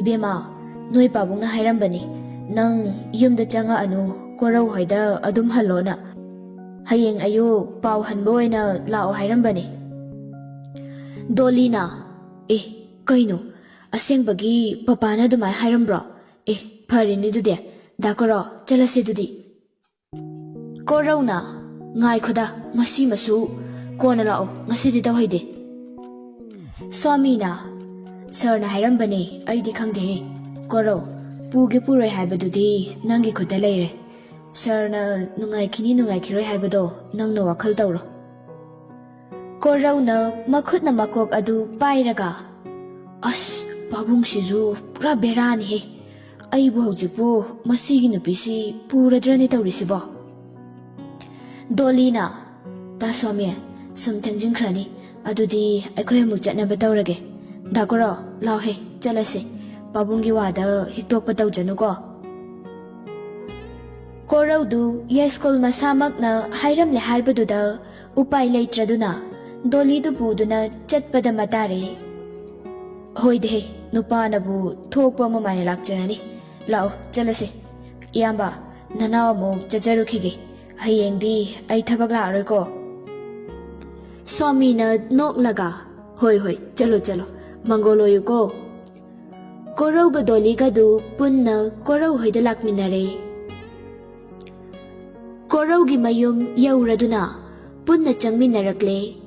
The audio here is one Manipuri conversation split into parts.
Ibema, noi pabung na hairambani, nang yumda changa anu, korau hoida adum halona. Hayeng ayu pau hanboy na lao hairambani. Dolly na, kaino, aseng bagi papana dumay hairambro. Parini dude, dakoro, jalasi dudi. Korau na, ngay koda, masi masu, kona lao, ngasidi daw haide. Swami na, sir na hairambani, ay di kang dehe. Korau, pugi puroy haibadudi, nangi koda layre. Sir na nungay kini nungay kiroy haibado, nang nawakal dawro. Korau na makut na makok adu pairaga. As, pabung sizu, pura berani he. Ay bu haujipu, masigi nupisi, pura drani tawrisibo. Dolly na, ta swami, sumtangjing krani, adudi aikoy mukjat na batawrage. Dakoro, lao he, jalase, pabungi wada hiktok pataw janugo. Korau du yaskol masamak na hairam le haibaduda upay laytraduna, Dolly du buduna chatpada matare. Hoide, nupa na bu thokpa mamay lakjanani. Lao, jalase. Iyamba, nanaw mo jajarukige. Hayeng di ay tabag laaroy ko. Swami na nok laga. Hoy, chalo. Mangoloyo ko. Korau ga Dolly ga du pun na korau hoida lakminare. Korau gi mayum yauraduna pun na changminarakle.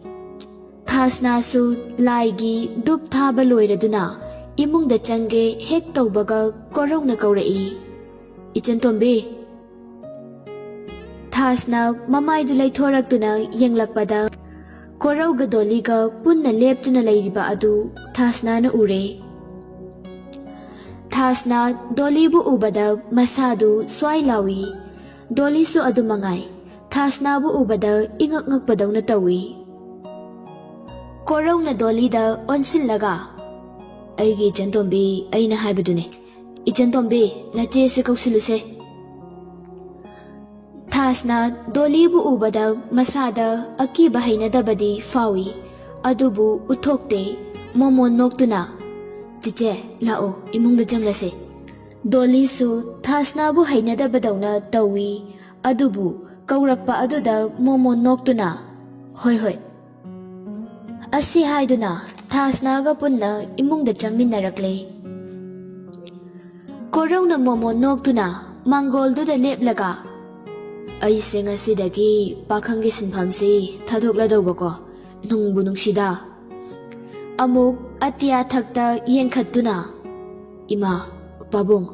Thas na su lai gi dup thaba loiraduna. Imung da change hek tawbaga korau na kaurai. Ichan tombe. Thas na mamay du lay thorak tu na yang lakpada. Korau ga Dolly ga pun na lep tu na layriba adu thas na ure. Thas na Dolly bu ubada masadu sway lawi. Dolly su adu mangay. Thas na bu ubada ingak ngakpadaw na tawi. Korau na Dolly da onsil laga. Aigi Ichantombi ay na haibadune. Ichantombi na chese kausiluse. Thas na Dolly bu ubada masada akiba hainadabadi fawi. Adubu uthokte momon noktuna. Chiche lao imungda janglase. Dolly su thas na bu hainadabadaw na tawi. Adubu kaurakpa aduda momon noktuna. Hoy. Asi haiduna. Thas na ga punna imungda changminarakle. Korau na momo noktuna manggol du da leplaga. Ay singa sidagi pakanggi sinpamsi thadokla dawbako nungbu nungsida. Amuk atya thakta yengkhattuna. Ima, pabung,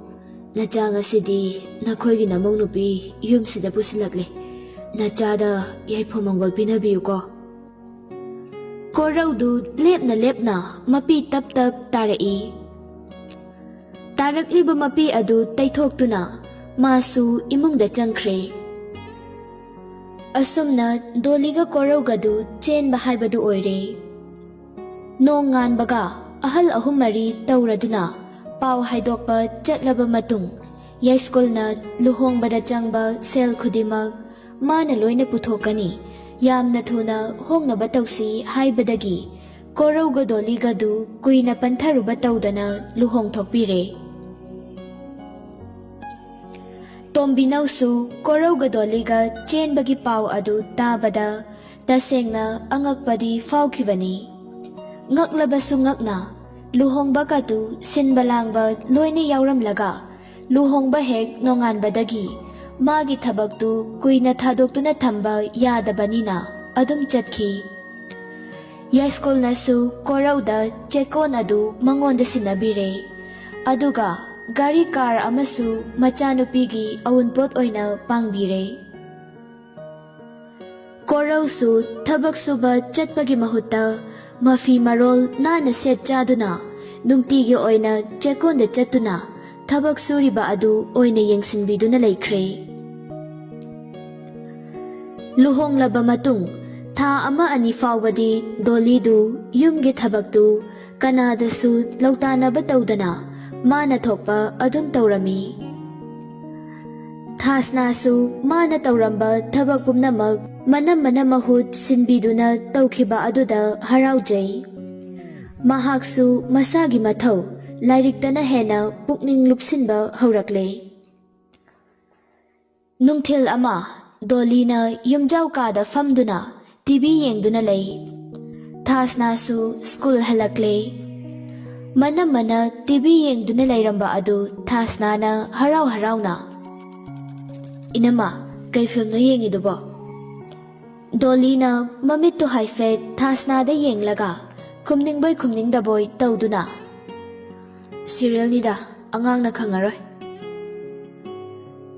nachanga sidi nakhoygi namong nupi yumsida pusilakle. Nachada yaipho manggol pinabiyuko. Korau du lepna mapi tap tarai. Tarakliba mapi adu taythoktuna masu imungda changkre. Asumna Dolly ga korau gadu chen bahaibadu oire. Nongan baga ahal ahumari tawraduna pau haidokpa chatlaba matung. Yaiskol na luhong bada changba sel khudimag mana loina puthokani. Yamna thuna hongna batawsi haibadagi. Korau ga Dolly gadu kuina pantharuba tawdana luhong thokpire. Tombinaw su korau ga Dolly ga chen bagi pau adu tabada tasengna angakpadi fawkibani. Ngaklaba su ngakna luhong ba katu sinbalangba loine yauramlaga luhong ba hek nongan badagi. Magi thabaktu kuina thadoktu na thamba yadabanina adum chatki. Yaskol na su korau da chekon adu mangonda sinabire. Aduga gari car amasu machanupigi awunpot oina pangbire. Korau su thabak suba chatpagi mahutta mafi marol nana set chaduna nungtigi oina chekon da chatuna thabak suriba adu oina yengsinbiduna laikre. Luhong laba matung, tha ama ani fawadi Dolly du yumgi thabak du kanada su lautana batawdana mana thokpa adum tawrami. Thasna su mana tawramba thabak pumnamak manam mahut sinbiduna tawkhiba aduda haraujay. Mahak su masagi mathau Lairiktana hena pukning lupsinba haurakle. Nungthil ama Dolina yumjau kada famduna TV yengduna lay. Thasna su school halakle. Mana TV yengduna layramba adu Thasna na haraw na. Inama kay film na yengidubo. Dolina mamit to haifet Thasna da yenglaga kumning da boy tawduna. Serial nida angang na kangaroy.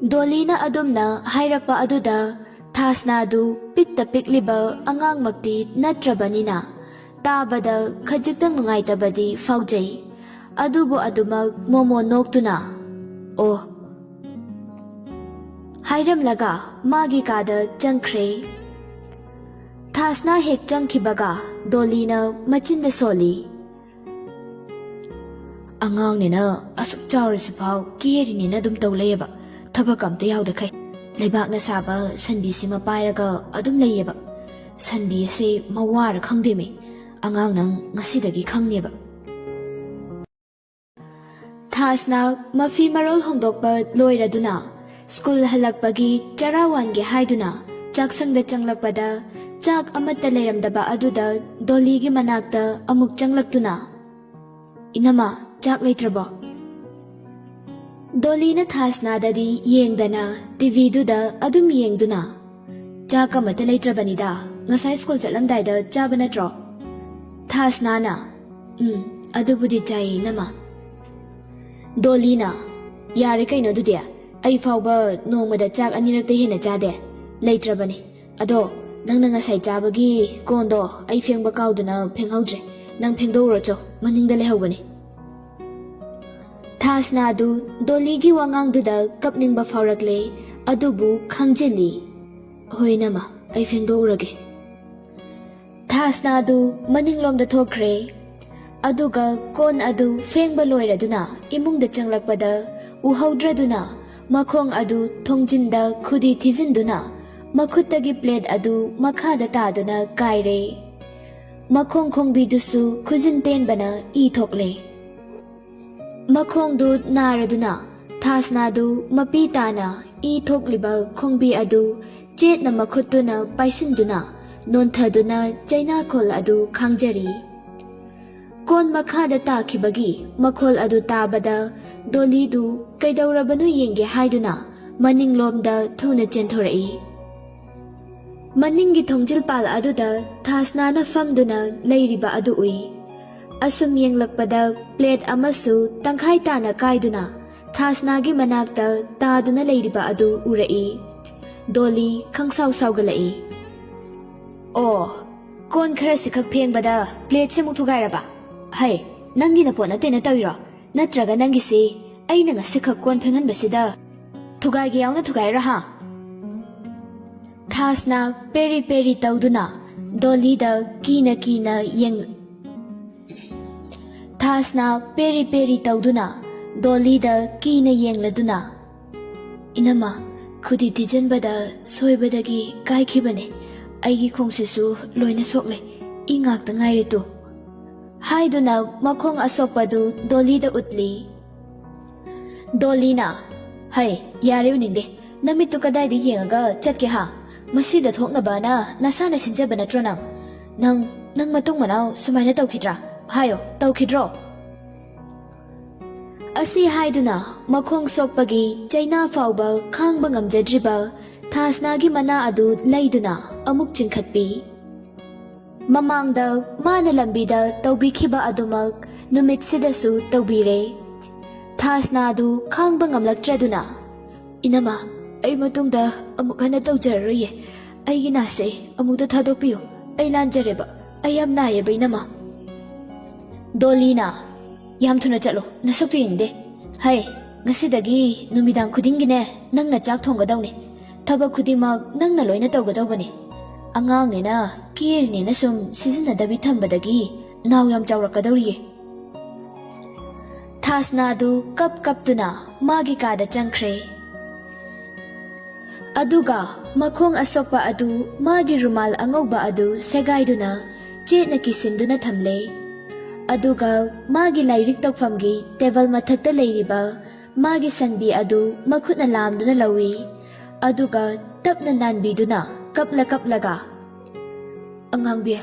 Dolina adumna hairakpa aduda Thasna du pikta pikliba angang magti natrabanina tabada khajiktang nungaitabadi faujay adubo adumag momo noktuna. Oh hairamlaga magi kada jangkre. Thasna hek jangkibaga Dolina machinda soli. Angang nina asuk chawrisipaw kiyeri nina dum tawlayaba tabak amta yawdakai. Laibak na saba sanbi si mapairaga adum layaba. Sanbi si mawara khangdemi angang nang ngasidagi khangneba. Thasna mafi marol hongdokpa loiraduna school halakpagi charawangi haiduna chaksangda changlakpada chak amata layramdaba aduda Doligi manakta amuk changlaktuna. Inama chak laytrabo. Dolina Thasna dadi yengdana TV duda adum yengduna. Chak amata laytrabanida ngasay school chatlamdayda chaba natro. Thasna na adubudi chayi nama. Dolina yari kaino dudia ay fawba nongmada chak anirakta hina chade laytrabani. Ado nang ngasay chabagi kondo ay phengba kauduna phenghaudre nang phengdoro cho maningda lehawbani. Thasna du Doligi wangang duda kapningba faurakle adubu khangjili. Hoy nama ay phengdorage. Thasna du maninglomda thokre aduga kon adu phengba loiraduna imungda changlakpada uhaudraduna makhong adu thongjinda khudi thijinduna makhuttagi plate adu makhada taduna kaire. Makhong khongbidusu khujin tenbana I thokle. Makhong du naraduna Thasna du mapitana I thokliba khongbi adu chetna makhuttuna paisinduna nonthaduna chaina khol adu khangjari. Kon makhada takhibagi makhol adu tabada Doli du kaidaurabanu yenge haiduna maninglomda thuna chenthorai. Maningi thongjil pal aduda Thasna na famduna layriba adu ui. Asum yenglakpada plate amasu tangkhai tana kaiduna Thasna gi manakta taduna layriba adu urai. Doli khangsaw sawgalai. Oh kon khara sikhak phengbada plate se mukhugairaba. Hai nangi na pona tena tawiro natraga nangi si aina nga sikhak kon phenganbasida thugai gi yauna thugaira ha. Thasna peri tawduna Dolida kina yeng. Thasna peri tawduna Dolida kina yengladuna. Inama khudi tijanbada soibadagi kaikhibane aigi khongsisu loina sokle ingakta ngairitu. Haiduna makhong asokpadu Dolida utli. Dolina hai yare uninde namitu kadai di yengaga chatke ha. Masida thoknaba na nasana sinjaba natro nang matung manaw sumaina tawkhidra hayo tawkhidro. Asi haiduna makhong sokpagi chaina fawba khangba ngamjadriba Thasna gi mana adu laiduna amuk chinkhatpi. Mamangda mana lambida tawbikhiba adumak numitsidasu tawbire. Thasna du khangba ngamlaktraduna. Inama ay matungda amuk hana tawjararoye aigi nase amukda thadokpiyo ay lanjareba ay yam nayeba inama. Dolina yam thuna chalo nasoktu yinde. Hai ngasidagi numidang khudingine nangna chak thonggadawni thabak khudimak nangna loina tawgadawbani. Angangnena kirnena sum sizinadabi thambadagi naw yam chawrakadawriye. Thasna du kaptuna magi kada changkhre. Aduga makhong asokpa adu magi rumal angauba adu segaiduna chetna kisinduna thamle. ꯑꯗꯨꯒ ꯃꯥꯒꯤ ꯂꯥꯏꯔꯤꯛ ꯇꯧꯐꯝꯒꯤ ꯇꯦꯕꯜ ꯃꯊꯛꯇ ꯂꯩꯔꯤꯕ ꯃꯥꯒꯤ ꯁꯟꯕꯤ ꯑꯗꯨ ꯃꯈꯨꯠꯅ ꯂꯥꯝꯗꯨꯅ ꯂꯧꯏ ꯑꯗꯨꯒ ꯇꯞꯅ ꯅꯥꯟꯕꯤꯗꯨꯅ ꯀꯞꯂꯒ ꯑꯉꯥꯡꯕꯤ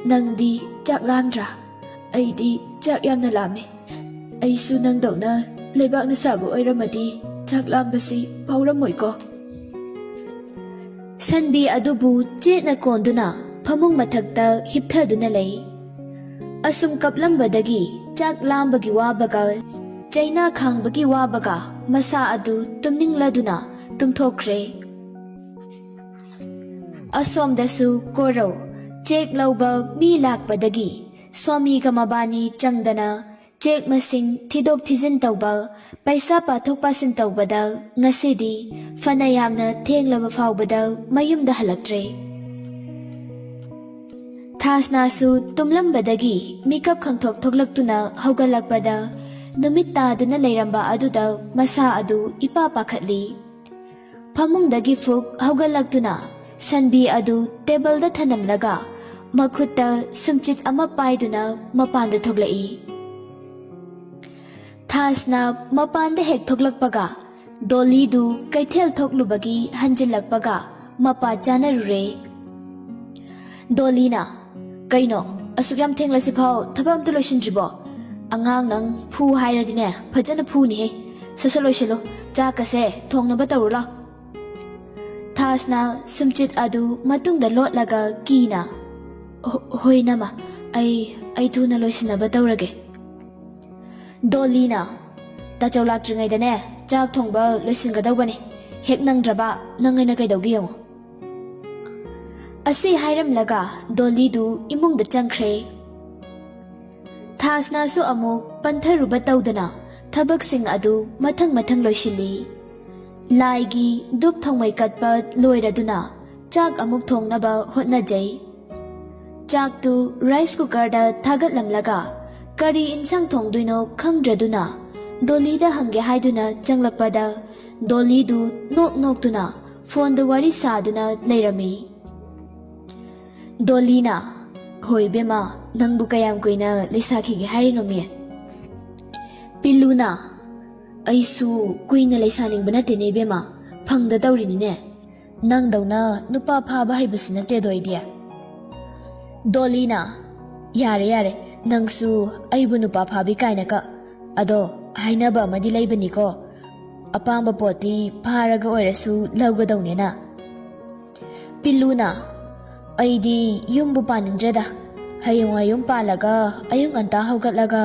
ꯅꯪꯗꯤ ꯆꯥꯛ ꯂꯥꯝꯗ꯭ꯔꯥ ꯑꯩꯗꯤ ꯆꯥꯛ ꯌꯥꯝꯅ ꯂꯥꯝꯃꯦ ꯑꯩꯁꯨ ꯅꯪꯗꯧꯅ ꯂꯩꯕꯥꯛꯅ ꯁꯥꯕ ꯑꯣꯏꯔꯝꯃꯗꯤ ꯆꯥꯛ ꯂꯥꯝꯕꯁꯤ ꯐꯥꯎꯔꯝꯃꯣꯏꯀꯣ ꯁꯟꯕꯤ ꯑꯗꯨꯕꯨ ꯆꯦꯠꯅ ꯀꯣꯟꯗꯨꯅ ꯐꯃꯨꯡ ꯃꯊꯛꯇ ꯍꯤꯞꯊꯗꯨꯅ ꯂꯩ ꯑꯁꯨꯝ ꯀꯞꯂꯝꯕꯗꯒꯤ ꯆꯥꯛ ꯂꯥꯝꯕꯒꯤ ꯋꯥꯕꯒ ꯆꯩꯅꯥ ꯈꯥꯡꯕꯒꯤ ꯋꯥꯕꯒ ꯃꯁꯥ ꯑꯗꯨ ꯇꯨꯝꯅꯤꯡꯂꯗꯨꯅ ꯇꯨꯝꯊꯣꯛꯈ꯭ꯔꯦ ꯑꯁꯣꯝꯗꯁꯨ ꯀꯣꯔꯧ ꯆꯦꯛ ꯂꯧꯕ ꯃꯤ ꯂꯥꯛꯄꯗꯒꯤ ꯁ꯭ꯋꯥꯃꯤꯒ ꯃꯕꯥꯅꯤ ꯆꯪꯗꯅ ꯆꯦꯛ ꯃꯁꯤꯡ ꯊꯤꯗꯣꯛ ꯊꯤꯖꯤꯟ ꯇꯧꯕ ꯄꯩꯁꯥ ꯄꯥꯊꯣꯛ ꯄꯥꯁꯤꯟ ꯇꯧꯕꯗ ꯉꯁꯤꯗꯤ ꯐꯅ ꯌꯥꯝꯅ ꯊꯦꯡꯂꯕ ꯐꯥꯎꯕꯗ ꯃꯌꯨꯝꯗ ꯍꯜꯂꯛꯇ꯭ꯔꯦ ꯊꯥꯁꯅꯥꯁꯨ ꯇꯨꯝꯂꯝꯕꯗꯒꯤ ꯃꯤꯀꯞ ꯈꯪꯊꯣꯛ ꯊꯣꯛꯂꯛꯇꯨꯅ ꯍꯧꯒꯠꯂꯛꯄꯗ ꯅꯨꯃꯤꯠ ꯇꯥꯗꯨꯅ ꯂꯩꯔꯝꯕ ꯑꯗꯨꯗ ꯃꯁꯥ ꯑꯗꯨ ꯏꯄꯥ ꯄꯥꯈꯠꯂꯤ ꯐꯃꯨꯡꯗꯒꯤ ꯐꯨꯛ ꯍꯧꯒꯠꯂꯛꯇꯨꯅ ꯁꯟꯕꯤ ꯑꯗꯨ ꯇꯦꯕꯜꯗ ꯊꯅꯝꯂꯒ ꯃꯈꯨꯠꯇ ꯁꯨꯝꯆꯤꯠ ꯑꯃ ꯄꯥꯏꯗꯨꯅ ꯃꯄꯥꯟꯗ ꯊꯣꯛꯂꯛꯏ ꯊꯥꯁꯅ ꯃꯄꯥꯟꯗ ꯍꯦꯛ ꯊꯣꯛꯂꯛꯄꯒ ꯗꯣꯂꯤꯗꯨ ꯀꯩꯊꯦꯜ ꯊꯣꯛꯂꯨꯕꯒꯤ ꯍꯟꯖꯤꯜꯂꯛꯄꯒ ꯃꯄꯥ ꯆꯥꯅꯔꯨꯔꯦ ꯗꯣꯂꯤꯅ ꯀꯩꯅꯣ ꯑꯁꯨꯛ ꯌꯥꯝ ꯊꯦꯡꯂꯁꯤꯐꯥꯎ ꯊꯕꯛ ꯑꯝꯇ ꯂꯣꯏꯁꯤꯟꯗ꯭ꯔꯤꯕꯣ ꯑꯉꯥꯡ ꯅꯪ ꯐꯨ ꯍꯥꯏꯔꯗꯤꯅꯦ ꯐꯖꯅ ꯐꯨꯅꯤꯍꯦ ꯁꯠ ꯂꯣꯏꯁꯤꯜꯂꯣ ꯆꯥꯛꯀꯁꯦ ꯊꯣꯡꯅꯕ ꯇꯧꯔꯨ ꯂꯥꯎ ꯊꯥꯁꯅ ꯁꯨꯝꯆꯤꯠ ꯑꯗꯨ ꯃꯇꯨꯡꯗ ꯂꯣꯠꯂꯒ ꯀꯤꯅ ꯍꯣꯏ ꯅꯃ ꯑꯩ ꯊꯨꯅ ꯂꯣꯏꯁꯤꯟꯅꯕ ꯇꯧꯔꯒꯦ ꯗꯣꯂꯤꯅ ꯇꯥꯆꯧ ꯂꯥꯛꯇ꯭ꯔꯤꯉꯩꯗꯅꯦ ꯆꯥꯛ ꯊꯣꯡꯕ ꯂꯣꯏꯁꯤꯟꯒꯗꯧꯕꯅꯦ ꯍꯦꯛ ꯅꯪꯗ꯭ꯔꯕ ꯅꯪ ꯑꯩꯅ ꯀꯩꯗꯧꯒꯦ ꯌꯦꯡꯉꯣ ꯑꯁꯤ ꯍꯥꯏꯔꯝꯂꯒ ꯗꯣꯂꯤꯗꯨ ꯏꯃꯨꯡꯗ ꯆꯪꯈ꯭ꯔꯦ ꯊꯥꯁꯅꯥꯁꯨ ꯑꯃꯨꯛ ꯄꯟꯊꯔꯨꯕ ꯇꯧꯗꯅ ꯊꯕꯛꯁꯤꯡ ꯑꯗꯨ ꯃꯊꯪ ꯂꯣꯏꯁꯤꯜꯂꯤ ꯂꯥꯏꯒꯤ ꯙꯨꯞ ꯊꯧꯃꯩ ꯀꯠꯄ ꯂꯣꯏꯔꯗꯨꯅ ꯆꯥꯛ ꯑꯃꯨꯛ ꯊꯣꯡꯅꯕ ꯍꯣꯠꯅꯖꯩ ꯆꯥꯛꯇꯨ ꯔꯥꯏꯁ ꯀꯨꯀꯔꯗ ꯊꯥꯒꯠꯂꯝꯂꯒ ꯀꯔꯤ ꯏꯟꯁꯥꯡ ꯊꯣꯡꯗꯣꯏꯅꯣ ꯈꯪꯗ꯭ꯔꯗꯨꯅ ꯗꯣꯂꯤꯗ ꯍꯪꯒꯦ ꯍꯥꯏꯗꯨꯅ ꯆꯪꯂꯛꯄꯗ ꯗꯣꯂꯤꯗꯨ ꯅꯣꯛꯇꯨꯅ ꯐꯣꯟꯗ ꯋꯥꯔꯤ ꯁꯥꯗꯨꯅ ꯂꯩꯔꯝꯃꯤ ꯗꯣꯂꯤꯅ ꯍꯣꯏ ꯕꯦꯝꯃ ꯅꯪꯕꯨ ꯀꯌꯥꯝ ꯀꯨꯏꯅ ꯂꯩꯁꯥꯈꯤꯒꯦ ꯍꯥꯏꯔꯤꯅꯣꯃꯤ ꯄꯤꯜꯂꯨꯅ ꯑꯩꯁꯨ ꯀꯨꯏꯅ ꯂꯩꯁꯥꯅꯤꯡꯕ ꯅꯠꯇꯦꯅꯦ ꯕꯦꯝꯃ ꯐꯪꯗ ꯇꯧꯔꯤꯅꯤꯅꯦ ꯅꯪꯗꯧꯅ ꯅꯨꯄꯥ ꯐꯥꯕ ꯍꯩꯕꯁꯨ ꯅꯠꯇꯦꯗꯣ ꯑꯩꯗꯤ ꯗꯣꯂꯤꯅ ꯌꯥꯔꯦ ꯅꯪꯁꯨ ꯑꯩꯕꯨ ꯅꯨꯄꯥ ꯐꯥꯕꯤ ꯀꯥꯏꯅꯀ ꯑꯗꯣ ꯍꯥꯏꯅꯕ ꯑꯃꯗꯤ ꯂꯩꯕꯅꯤꯀꯣ ꯑꯄꯥꯝꯕ ꯄꯣꯠꯇꯤ ꯐꯥꯔꯒ ꯑꯣꯏꯔꯁꯨ ꯂꯧꯒꯗꯧꯅꯦꯅ ꯄꯤꯜꯂꯨꯅ ꯑꯩꯗꯤ ꯌꯨꯝꯕꯨ ꯄꯥꯅꯤꯡꯗ꯭ꯔꯦꯗ ꯍꯌꯦꯡꯋꯥꯏ ꯌꯨꯝ ꯄꯥꯜꯂꯒ ꯑꯌꯨꯛ ꯉꯟꯇꯥ ꯍꯧꯒꯠꯂꯒ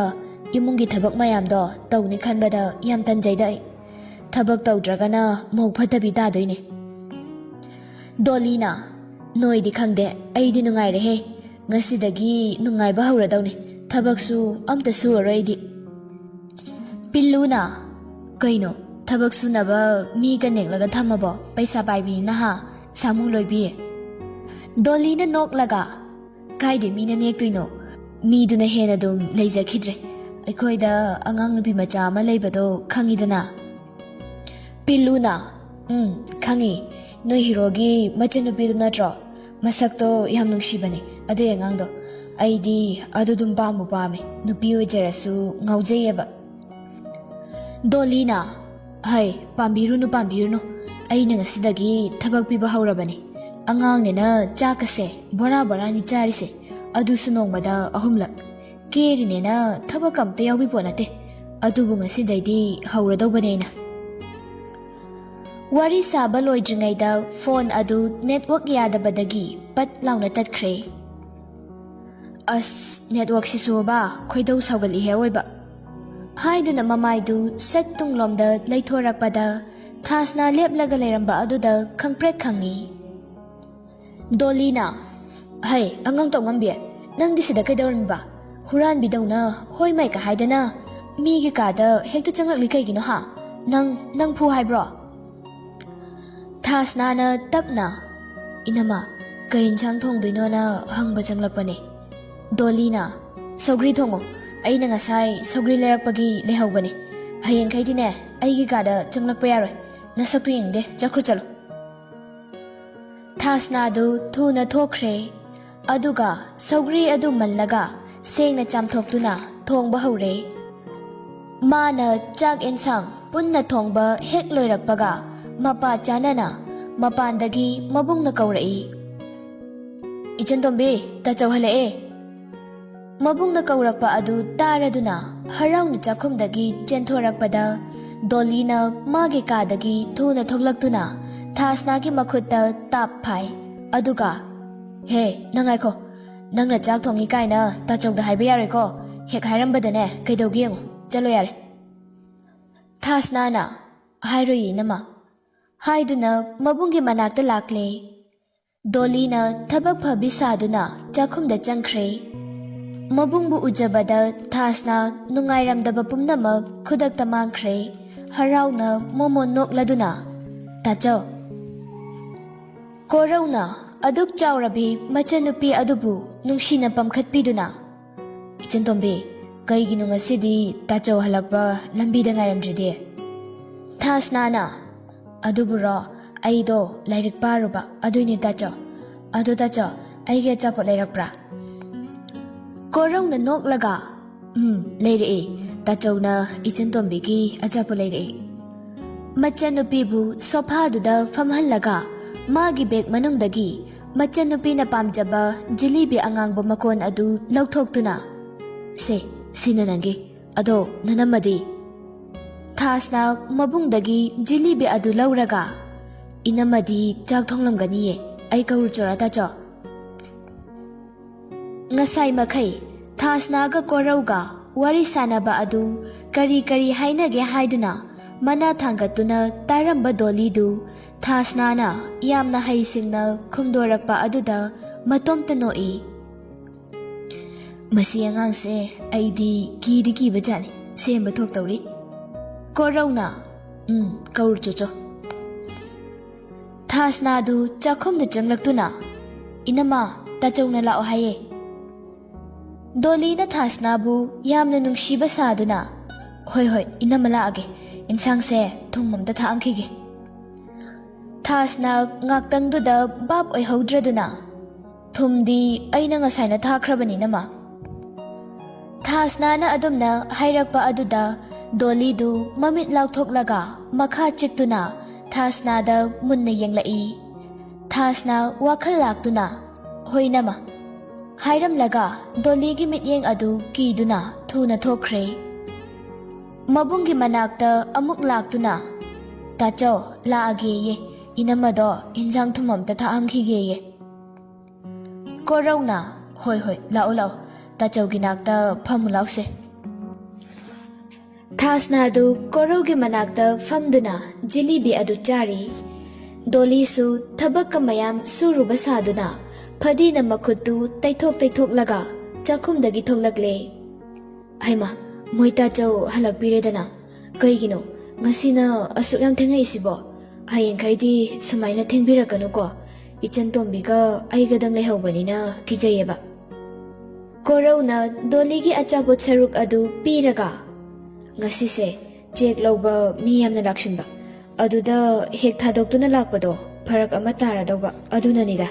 ꯏꯃꯨꯡꯒꯤ ꯊꯕꯛ ꯃꯌꯥꯝꯗꯣ ꯇꯧꯅꯤ ꯈꯟꯕꯗ ꯌꯥꯝ ꯇꯟꯖꯩꯗ ꯑꯩ ꯊꯕꯛ ꯇꯧꯗ꯭ꯔꯒꯅ ꯃꯧ ꯐꯠꯇꯕꯤ ꯇꯥꯗꯣꯏꯅꯦ ꯗꯣꯂꯤꯅ ꯅꯣꯏꯗꯤ ꯈꯪꯗꯦ ꯑꯩꯗꯤ ꯅꯨꯡꯉꯥꯏꯔꯦꯍꯦ ꯉꯁꯤꯗꯒꯤ ꯅꯨꯡꯉꯥꯏꯕ ꯍꯧꯔꯗꯧꯅꯤ ꯊꯕꯛꯁꯨ ꯑꯝꯇ ꯁꯨꯔꯔꯣꯏ ꯑꯩꯗꯤ ꯄꯤꯜꯂꯨꯅ ꯀꯩꯅꯣ ꯊꯕꯛ ꯁꯨꯅꯕ ꯃꯤꯒ ꯅꯦꯛꯂꯒ ꯊꯝꯃꯕꯣ ꯄꯩꯁꯥ ꯄꯥꯏꯕꯤꯅꯤꯅ ꯍꯥ ꯁꯥꯃꯨ ꯂꯣꯏꯕꯤ ꯗꯣꯂꯤꯅ ꯅꯣꯛꯂꯒ ꯀꯥꯏꯗꯦ ꯃꯤꯅ ꯅꯦꯛꯇꯣꯏꯅꯣ ꯃꯤꯗꯨꯅ ꯍꯦꯟꯅ ꯑꯗꯨꯝ ꯂꯩꯖꯈꯤꯗ꯭ꯔꯦ ꯑꯩꯈꯣꯏꯗ ꯑꯉꯥꯡ ꯅꯨꯄꯤ ꯃꯆꯥ ꯑꯃ ꯂꯩꯕꯗꯣ ꯈꯪꯉꯤꯗꯅ ꯄꯤꯜꯂꯨꯅ ꯈꯪꯉꯤ ꯅꯣꯏ ꯍꯤꯔꯣꯒꯤ ꯃꯆꯟꯅꯨꯄꯤꯗꯨ ꯅꯠꯇ꯭ꯔꯣ ꯃꯁꯛꯇꯣ ꯌꯥꯝ ꯅꯨꯡꯁꯤꯕꯅꯦ ꯑꯗꯨꯏ ꯑꯉꯥꯡꯗꯣ ꯑꯩꯗꯤ ꯑꯗꯨꯗꯨꯝ ꯄꯥꯝꯃꯦ ꯅꯨꯄꯤ ꯑꯣꯏꯖꯔꯁꯨ ꯉꯥꯎꯖꯩꯌꯦꯕ ꯗꯣꯂꯤꯅ ꯍꯩ ꯄꯥꯝꯕꯤꯔꯨꯅꯨ ꯑꯩꯅ ꯉꯁꯤꯗꯒꯤ ꯊꯕꯛ ꯄꯤꯕ ꯍꯧꯔꯕꯅꯤ ꯑꯉꯥꯡꯅꯦꯅ ꯆꯥꯛꯀꯁꯦ ꯕꯣꯔꯥꯅꯤ ꯆꯥꯔꯤꯁꯦ ꯑꯗꯨꯁꯨ ꯅꯣꯡꯃꯗ 3ꯂꯛ ꯀꯦꯔꯤꯅꯦꯅ ꯊꯕꯛ ꯑꯝꯇ ꯌꯥꯎꯕꯤꯄꯣ ꯅꯠꯇꯦ ꯑꯗꯨꯕꯨ ꯉꯁꯤꯗꯩꯗꯤ ꯍꯧꯔꯗꯧꯕꯅꯦ ꯑꯩꯅ ꯋꯥꯔꯤ ꯁꯥꯕ ꯂꯣꯏꯗ꯭ꯔꯤꯉꯩꯗ ꯐꯣꯟ ꯑꯗꯨ ꯅꯦꯠꯋꯥꯛ ꯌꯥꯗꯕꯗꯒꯤ ꯄꯠ ꯂꯥꯎꯅ ꯇꯠꯈ꯭ꯔꯦ ꯑꯁ ꯅꯦꯠꯋꯥꯛꯁꯤꯁꯨꯕ ꯈꯣꯏꯗꯧ ꯁꯥꯎꯒꯠꯂꯤꯍꯦ ꯑꯣꯏꯕ ꯍꯥꯏꯗꯨꯅ ꯃꯃꯥꯏꯗꯨ ꯁꯠ ꯇꯨꯡꯂꯣꯝꯗ ꯂꯩꯊꯣꯔꯛꯄꯗ ꯊꯥꯁꯅ ꯂꯦꯞꯂꯒ ꯂꯩꯔꯝꯕ ꯑꯗꯨꯗ ꯈꯪꯄ꯭ꯔꯦꯛ ꯈꯪꯉꯤ ꯗꯣꯂꯤꯅ ꯍꯩ ꯑꯉꯥꯡ ꯇꯧꯉꯝꯕꯤ ꯅꯪꯗꯤ ꯁꯤꯗ ꯀꯩꯗꯧꯔꯝꯃꯤꯕ ꯍꯨꯔꯥꯟꯕꯤꯗꯧꯅ ꯍꯣꯏ ꯃꯥꯏꯀ ꯍꯥꯏꯗꯅ ꯃꯤꯒꯤ ꯀꯥꯗ ꯍꯦꯛꯇ ꯆꯪꯂꯛꯂꯤ ꯀꯩꯒꯤꯅꯣ ꯍꯥ ꯅꯪ ꯐꯨ ꯍꯥꯏꯕ꯭ꯔꯣ ꯊꯥꯁꯅꯥꯅ ꯇꯞꯅ ꯏꯅꯝꯃ ꯀꯩ ꯏꯟꯁꯥꯡ ꯊꯣꯡꯗꯣꯏꯅꯣꯅ ꯍꯪꯕ ꯆꯪꯂꯛꯄꯅꯦ ꯗꯣꯂꯤꯅ ꯁꯧꯒ꯭ꯔꯤ ꯊꯣꯡꯉꯣ ꯑꯩꯅ ꯉꯁꯥꯏ ꯁꯧꯒ꯭ꯔꯤ ꯂꯩꯔꯛꯄꯒꯤ ꯂꯩꯍꯧꯕꯅꯦ ꯍꯌꯦꯡꯈꯩꯗꯤꯅꯦ ꯑꯩꯒꯤ ꯀꯥꯗ ꯆꯪꯂꯛꯄ ꯌꯥꯔꯣꯏ ꯅꯁꯛꯇꯨ ꯌꯦꯡꯗꯦ ꯆꯠꯈ꯭ꯔꯣ ꯆꯠꯂꯣ ꯊꯥꯁꯅꯥꯗꯨ ꯊꯨꯅ ꯊꯣꯛꯈ꯭ꯔꯦ ꯑꯗꯨꯒ ꯁꯧꯒ꯭ꯔꯤ ꯑꯗꯨ ꯃꯜꯂꯒ ꯁꯦꯡꯅ ꯆꯥꯝꯊꯣꯛꯇꯨꯅ ꯊꯣꯡꯕ ꯍꯧꯔꯦ꯫ ꯃꯥꯅ ꯆꯥꯛ ꯏꯟꯁꯥꯡ ꯄꯨꯟꯅ ꯊꯣꯡꯕ ꯍꯦꯛ ꯂꯣꯏꯔꯛꯄꯒ ꯃꯄꯥ ꯆꯥꯅꯅ ꯃꯄꯥꯟꯗꯒꯤ ꯃꯕꯨꯡꯅ ꯀꯧꯔꯛꯏ꯫ "ꯏꯆꯟꯇꯣꯝꯕꯤ, ꯇꯥꯆꯧ ꯍꯜꯂꯛꯑꯦ"꯫ ꯃꯕꯨꯡꯅ ꯀꯧꯔꯛꯄ ꯑꯗꯨ ꯇꯥꯔꯗꯨꯅ ꯍꯔꯥꯎꯅ ꯆꯥꯛꯈꯨꯝꯗꯒꯤ ꯆꯦꯟꯊꯣꯔꯛꯄꯗ ꯗꯣꯂꯤꯅ ꯃꯥꯒꯤ ꯀꯥꯗꯒꯤ ꯊꯨꯅ ꯊꯣꯛꯂꯛꯇꯨꯅ ꯊꯥꯁꯅꯥꯒꯤ ꯃꯈꯨꯠꯇ ꯇꯥꯞ ꯐꯥꯏ꯫ ꯑꯗꯨꯒ "ꯍꯦ, ꯅꯪ ꯉꯥꯏꯈꯣ, ꯅꯪꯅ ꯆꯥꯛ ꯊꯣꯡꯉꯤ ꯀꯥꯏꯅ ꯇꯥꯆꯧꯗ ꯍꯥꯏꯕ ꯌꯥꯔꯣꯏꯀꯣ, ꯍꯦꯛ ꯍꯥꯏꯔꯝꯕꯗꯅꯦ ꯀꯩꯗꯧꯒꯦ ꯌꯦꯡꯉꯨ, ꯆꯠꯂꯣ ꯌꯥꯔꯦ"꯫ ꯊꯥꯁꯅꯥꯅ "ꯍꯥꯏꯔꯣꯏꯌꯦ ꯏꯅꯝꯃ" ꯍꯥꯏꯗꯨꯅ ꯃꯕꯨꯡꯒꯤ ꯃꯅꯥꯛꯇ ꯂꯥꯛꯂꯦ꯫ ꯗꯣꯂꯤꯅ ꯊꯕꯛ ꯐꯕꯤ ꯁꯥꯗꯨꯅ ꯆꯥꯛꯈꯨꯝꯗ ꯆꯪꯈ꯭ꯔꯦ꯫ ꯃꯕꯨꯡꯕꯨ ꯎꯖꯕꯗ ꯊꯥꯁꯅꯥ ꯅꯨꯡꯉꯥꯏꯔꯝꯗꯕ ꯄꯨꯝꯅꯃꯛ ꯈꯨꯗꯛꯇ ꯃꯥꯡꯈ꯭ꯔꯦ꯫ ꯍꯔꯥꯎꯅ ꯃꯣꯃꯣꯟ ꯅꯣꯛꯂꯗꯨꯅ "ꯇꯥꯆꯧ"꯫ ꯀꯣꯔꯧꯅ ꯑꯗꯨꯛ ꯆꯥꯎꯔꯕꯤ ꯃꯆꯟꯅꯨꯄꯤ ꯑꯗꯨꯕꯨ ꯅꯨꯡꯁꯤꯅ ꯄꯝꯈꯠꯄꯤꯗꯨꯅ "ꯏꯆꯟꯇꯣꯝꯕꯤ, ꯀꯩꯒꯤꯅꯣ ꯉꯁꯤꯗꯤ ꯇꯥꯆꯧ ꯍꯜꯂꯛꯄ ꯂꯝꯕꯤꯗ ꯉꯥꯏꯔꯝꯗ꯭ꯔꯤꯗꯤ"꯫ ꯊꯥꯁꯅꯥꯅ "ꯑꯗꯨꯕꯨꯔꯣ, ꯑꯩꯗꯣ ꯂꯥꯏꯔꯤꯛ ꯄꯥꯔꯨꯕ ꯑꯗꯨꯏꯅꯦ ꯇꯥꯆꯧ꯫ ꯑꯗꯣ ꯇꯥꯆꯧ, ꯑꯩꯒꯤ ꯑꯆꯥꯄꯣꯠ ꯂꯩꯔꯛꯄ꯭ꯔꯥ"꯫ ꯀꯣꯔꯧꯅ ꯅꯣꯛꯂꯒ "ꯂꯩꯔꯛꯑꯦ, ꯇꯥꯆꯧꯅ ꯏꯆꯟꯇꯣꯝꯕꯤꯒꯤ ꯑꯆꯥꯄꯣꯠ ꯂꯩꯔꯛꯑꯦ"꯫ ꯃꯆꯟꯅꯨꯄꯤꯕꯨ ꯁꯣꯐꯥꯗꯨꯗ ꯐꯝꯍꯜꯂꯒ ꯃꯥꯒꯤ ꯕꯦꯒ ꯃꯅꯨꯡꯗꯒꯤ ꯃꯆꯟꯅꯨꯄꯤꯅ ꯄꯥꯝꯖꯕ ꯖꯤꯂꯤꯕꯤ ꯑꯉꯥꯡꯕ ꯃꯀꯣꯟ ꯑꯗꯨ ꯂꯧꯊꯣꯛꯇꯨꯅ "ꯁꯤꯅ ꯅꯪꯒꯤ, ꯑꯗꯣ ꯅꯅꯝꯃꯗꯤ"꯫ ꯊꯥꯁꯅꯥ ꯃꯕꯨꯡꯗꯒꯤ ꯖꯤꯂꯤꯕꯤ ꯑꯗꯨ ꯂꯧꯔꯒ "ꯏꯅꯝꯃꯗꯤ ꯆꯥꯛ ꯊꯣꯡꯂꯝꯒꯅꯤꯌꯦ, ꯑꯩ ꯀꯧꯔꯨꯆꯣꯔꯥ ꯇꯥꯆꯧ"꯫ ꯉꯁꯥꯏ ꯃꯈꯩ ꯊꯥꯁꯅꯥꯒ ꯀꯣꯔꯧꯒ ꯋꯥꯔꯤ ꯁꯥꯟꯅꯕ ꯑꯗꯨ ꯀꯔꯤ ꯀꯔꯤ ꯍꯥꯏꯅꯒꯦ ꯍꯥꯏꯗꯨꯅ ꯃꯅꯥ ꯊꯥꯡꯒꯠꯇꯨꯅ ꯇꯥꯔꯝꯕ ꯗꯣꯂꯤꯗꯨ ꯊꯥꯁꯅꯥꯅ ꯌꯥꯝꯅ ꯍꯩꯁꯤꯡꯅ ꯈꯨꯝꯗꯣꯔꯛꯄ ꯑꯗꯨꯗ ꯃꯇꯣꯝꯇ ꯅꯣꯛꯏ꯫ "ꯃꯁꯤ ꯑꯉꯥꯡꯁꯦ ꯑꯩꯗꯤ ꯀꯤꯗꯤ ꯀꯤꯕꯖꯥꯠꯅꯤ, ꯁꯦꯝꯕ ꯊꯣꯛꯇꯧꯔꯤ"꯫ ꯀꯣꯔꯧꯅ "ꯀꯧꯔꯨꯆꯣꯆꯣ". ꯊꯥꯁꯅꯥꯗꯨ ꯆꯥꯛꯈꯨꯝꯗ ꯆꯪꯂꯛꯇꯨꯅ "ꯏꯅꯝꯃ, ꯇꯥꯆꯧꯅ ꯂꯥꯛꯑꯣ ꯍꯥꯏꯌꯦ". ꯗꯣꯂꯤꯅ ꯊꯥꯁꯅꯥꯕꯨ ꯌꯥꯝꯅ ꯅꯨꯡꯁꯤꯕ ꯁꯥꯗꯨꯅ "ꯍꯣꯏ, ꯏꯅꯝꯃ ꯂꯥꯛꯑꯒꯦ, ꯏꯟꯁꯥꯡꯁꯦ ꯊꯨꯝ ꯑꯝꯇ ꯊꯥꯛꯑꯝꯈꯤꯒꯦ". ꯊꯥꯁꯅꯥ ꯉꯥꯛꯇꯪꯗꯨꯗ ꯚꯥꯞ ꯑꯣꯏꯍꯧꯗ꯭ꯔꯗꯨꯅ "ꯊꯨꯝꯗꯤ ꯑꯩꯅ ꯉꯁꯥꯏꯅ ꯊꯥꯛꯈ꯭ꯔꯕꯅꯤ ꯏꯅꯝꯃ". ꯊꯥꯁꯅꯥꯅ ꯑꯗꯨꯝꯅ ꯍꯥꯏꯔꯛꯄ ꯑꯗꯨꯗ ꯗꯣꯂꯤꯗꯨ ꯃꯃꯤꯠ ꯂꯥꯎꯊꯣꯛꯂꯒ ꯃꯈꯥ ꯆꯤꯛꯇꯨꯅ ꯊꯥꯁꯅꯥꯗ ꯃꯨꯟꯅ ꯌꯦꯡꯂꯛꯏ꯫ ꯊꯥꯁꯅꯥ ꯋꯥꯈꯜ ꯂꯥꯛꯇꯨꯅ "ꯍꯣꯏ ꯏꯅꯝꯃ" ꯍꯥꯏꯔꯝꯂꯒ ꯗꯣꯂꯤꯒꯤ ꯃꯤꯠꯌꯦꯡ ꯑꯗꯨ ꯀꯤꯗꯨꯅ ꯊꯨꯅ ꯊꯣꯛꯈ꯭ꯔꯦ꯫ ꯃꯕꯨꯡꯒꯤ ꯃꯅꯥꯛꯇ ꯑꯃꯨꯛ ꯂꯥꯛꯇꯨꯅ "ꯇꯥꯆꯧ ꯂꯥꯛꯑꯒꯦꯌꯦ, ꯏꯅꯝꯃꯗꯣ ꯏꯟꯖꯥꯡ ꯊꯨꯝ ꯑꯝꯇ ꯊꯥꯛꯑꯝꯈꯤꯒꯦꯌꯦ". ꯀꯣꯔꯧꯅ "ꯍꯣꯏ, ꯂꯥꯛꯑꯣ, ꯇꯥꯆꯧꯒꯤ ꯅꯥꯛꯇ ꯐꯝꯃꯨ ꯂꯥꯎꯁꯦ". ꯊꯥꯁꯅꯥꯗꯨ ꯀꯣꯔꯧꯒꯤ ꯃꯅꯥꯛꯇ ꯐꯝꯗꯨꯅ ꯖꯤꯂꯤꯕꯤ ꯑꯗꯨ ꯆꯥꯔꯤ꯫ ꯗꯣꯂꯤꯁꯨ ꯊꯕꯛꯀ ꯃꯌꯥꯝ ꯁꯨꯔꯨꯕ ꯁꯥꯗꯨꯅ ꯐꯗꯤꯅ ꯃꯈꯨꯠꯇꯨ ꯇꯩꯊꯣꯛꯂꯒ ꯆꯥꯛꯈꯨꯝꯗꯒꯤ ꯊꯣꯛꯂꯛꯂꯦ꯫ "ꯍꯩꯃꯥ, ꯃꯣꯏ ꯇꯥꯆꯧ ꯍꯜꯂꯛꯄꯤꯔꯦꯗꯅ, ꯀꯩꯒꯤꯅꯣ ꯉꯁꯤꯅ ꯑꯁꯨꯛ ꯌꯥꯝ ꯊꯦꯡꯉꯛꯏꯁꯤꯕꯣ? ꯍꯌꯦꯡꯈꯩꯗꯤ ꯁꯨꯃꯥꯏꯅ ꯊꯦꯡꯕꯤꯔꯛꯀꯅꯨꯀꯣ, ꯏꯆꯟꯇꯣꯝꯕꯤꯒ ꯑꯩꯒꯗꯪ ꯂꯩꯍꯧꯕꯅꯤꯅ ꯀꯤꯖꯩꯌꯦꯕ". ꯀꯣꯔꯧꯅ ꯗꯣꯂꯤꯒꯤ ꯑꯆꯥꯄꯣꯠ ꯁꯔꯨꯛ ꯑꯗꯨ ꯄꯤꯔꯒ "ꯉꯁꯤꯁꯦ ꯆꯦꯛ ꯂꯧꯕ ꯃꯤ ꯌꯥꯝꯅ ꯂꯥꯛꯁꯤꯟꯕ, ꯑꯗꯨꯗ ꯍꯦꯛ ꯊꯥꯗꯣꯛꯇꯨꯅ ꯂꯥꯛꯄꯗꯣ ꯐꯔꯛ ꯑꯃ ꯇꯥꯔꯗꯧꯕ, ꯑꯗꯨꯅꯅꯤꯗ",